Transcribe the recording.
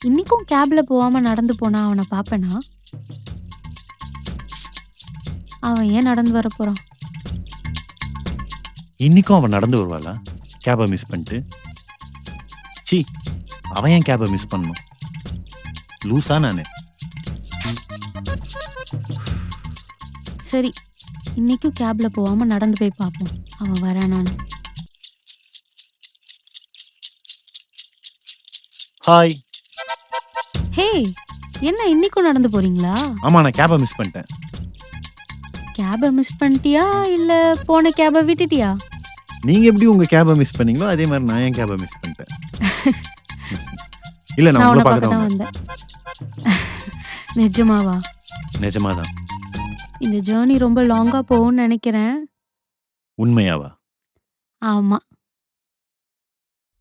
இன்னைக்கும் கேப்ல போகாம நடந்து போனா அவனை பாப்பேனா? அவன் ஏன் நடந்து வரப் போறான்? இன்னைக்கும் அவன் நடந்து வருவாளா? கேபை மிஸ் பண்ணிட்டு. சி, அவன் ஏன் கேபை மிஸ் பண்ணணும்? லூசா நானு? சரி, இன்னைக்கும் கேப்ல போகாம நடந்து போய் பார்ப்போம் அவன் வரானான்னு. ஹாய். ஹே, என்ன இன்னைக்கும் நடந்து போறீங்களா? ஆமா, நான் கேபை மிஸ் பண்ணிட்டேன். கேபை மிஸ் பண்ணிட்டியா இல்ல போன கேபை விட்டுட்டியா? நீங்க எப்படி உங்க கேபை மிஸ் பண்ணீங்களோ அதே மாதிரி நான் என் கேபை மிஸ் பண்ணிட்டேன். இல்ல, நான் நான் உங்களை உன்னை பார்க்க பார்க்க தான் தான் வந்தேன். வந்தேன். நிஜமாவா? நிஜமாதான். இந்த ஜேர்னி ரொம்ப லாங்கா போகும்னு நினைக்கிறேன். உண்மையாவா? ஆமா.